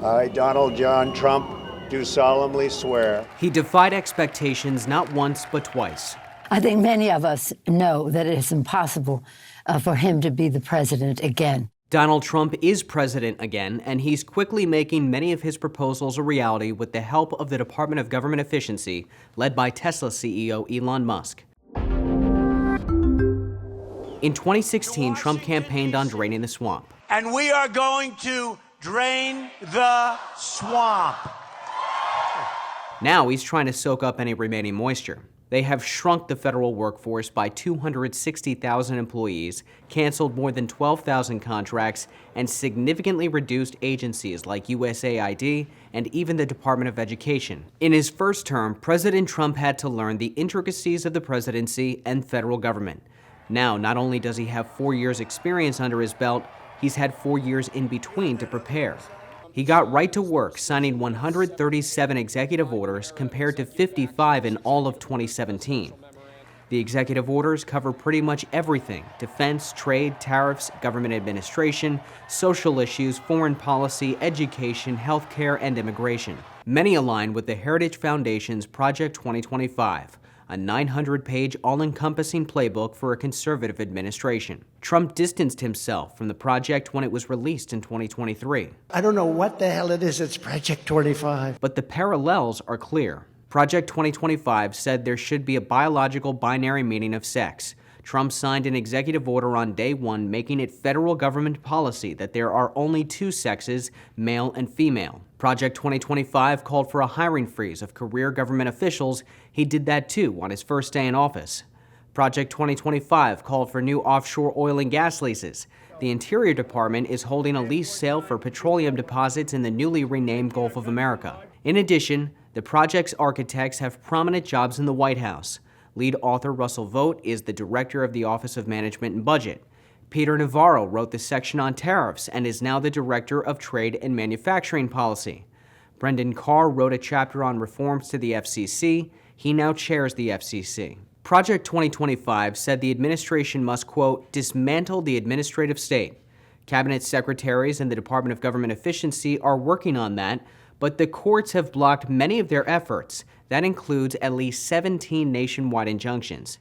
I, Donald John Trump, do solemnly swear. He defied expectations not once but twice. I think many of us know that it is impossible for him to be the president again. Donald Trump is president again, and he's quickly making many of his proposals a reality with the help of the Department of Government Efficiency, led by Tesla CEO Elon Musk. In 2016, Trump campaigned on draining the swamp. And we are going to drain the swamp. Now he's trying to soak up any remaining moisture. They have shrunk the federal workforce by 260,000 employees, canceled more than 12,000 contracts, and significantly reduced agencies like USAID and even the Department of Education. In his first term, President Trump had to learn the intricacies of the presidency and federal government. Now, not only does he have 4 years' experience under his belt, he's had 4 years in between to prepare. He got right to work, signing 137 executive orders compared to 55 in all of 2017. The executive orders cover pretty much everything: defense, trade, tariffs, government administration, social issues, foreign policy, education, healthcare, and immigration. Many align with the Heritage Foundation's Project 2025, a 900-page all-encompassing playbook for a conservative administration. Trump distanced himself from the project when it was released in 2023. I don't know what the hell it is, it's Project 25. But the parallels are clear. Project 2025 said there should be a biological binary meaning of sex. Trump signed an executive order on day one making it federal government policy that there are only two sexes, male and female. Project 2025 called for a hiring freeze of career government officials. He did that too on his first day in office. Project 2025 called for new offshore oil and gas leases. The Interior Department is holding a lease sale for petroleum deposits in the newly renamed Gulf of America. In addition, the project's architects have prominent jobs in the White House. Lead author Russell Vought is the director of the Office of Management and Budget. Peter Navarro wrote the section on tariffs and is now the director of Trade and Manufacturing Policy. Brendan Carr wrote a chapter on reforms to the FCC. He now chairs the FCC. Project 2025 said the administration must, quote, dismantle the administrative state. Cabinet secretaries and the Department of Government Efficiency are working on that, but the courts have blocked many of their efforts. That includes at least 17 nationwide injunctions.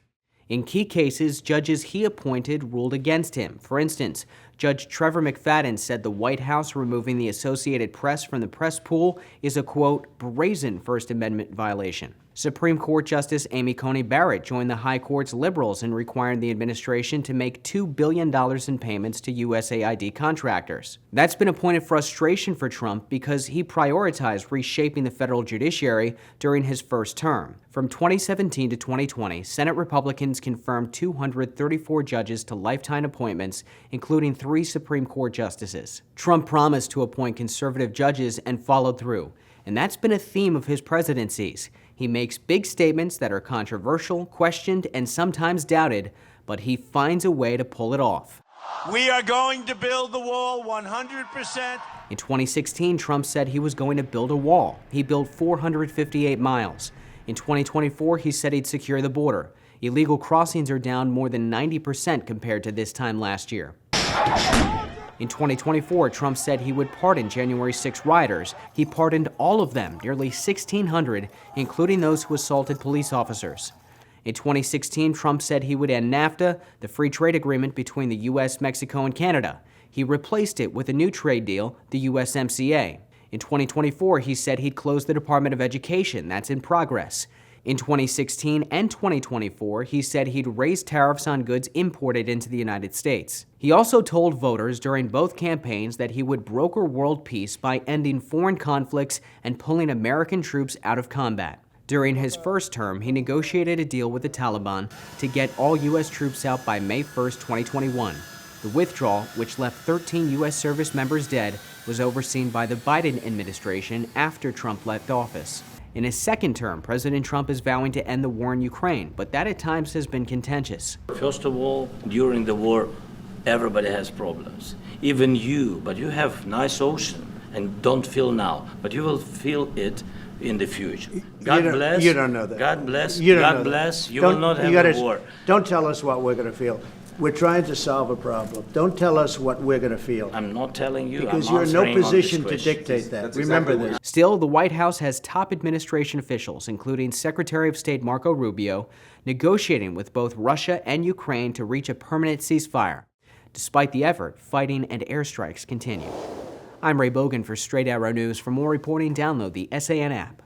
In key cases, judges he appointed ruled against him. For instance, Judge Trevor McFadden said the White House removing the Associated Press from the press pool is a, quote, brazen First Amendment violation. Supreme Court Justice Amy Coney Barrett joined the High Court's liberals in requiring the administration to make $2 billion in payments to USAID contractors. That's been a point of frustration for Trump because he prioritized reshaping the federal judiciary during his first term. From 2017 to 2020, Senate Republicans confirmed 234 judges to lifetime appointments, including 3 Supreme Court justices. Trump promised to appoint conservative judges and followed through, and that's been a theme of his presidencies. He makes big statements that are controversial, questioned, and sometimes doubted, but he finds a way to pull it off. We are going to build the wall 100%. In 2016, Trump said he was going to build a wall. He built 458 miles. In 2024, he said he'd secure the border. Illegal crossings are down more than 90% compared to this time last year. In 2024, Trump said he would pardon January 6 rioters. He pardoned all of them, nearly 1,600, including those who assaulted police officers. In 2016, Trump said he would end NAFTA, the free trade agreement between the U.S., Mexico, and Canada. He replaced it with a new trade deal, the USMCA. In 2024, he said he'd close the Department of Education. That's in progress. In 2016 and 2024, he said he'd raise tariffs on goods imported into the United States. He also told voters during both campaigns that he would broker world peace by ending foreign conflicts and pulling American troops out of combat. During his first term, he negotiated a deal with the Taliban to get all U.S. troops out by May 1, 2021. The withdrawal, which left 13 U.S. service members dead, was overseen by the Biden administration after Trump left office. In his second term, President Trump is vowing to end the war in Ukraine, but that at times has been contentious. First of all, during the war, everybody has problems. Even you, but you have nice ocean and don't feel now, but you will feel it in the future. God bless. You don't know that. God bless. You don't God know bless. that. You will not have a war. Don't tell us what we're going to feel. We're trying to solve a problem. Don't tell us what we're going to feel. I'm not telling you. Because I'm you're in no answering on this position to question. dictate that. Remember this. Still, the White House has top administration officials, including Secretary of State Marco Rubio, negotiating with both Russia and Ukraine to reach a permanent ceasefire. Despite the effort, fighting and airstrikes continue. I'm Ray Bogan for Straight Arrow News. For more reporting, download the SAN app.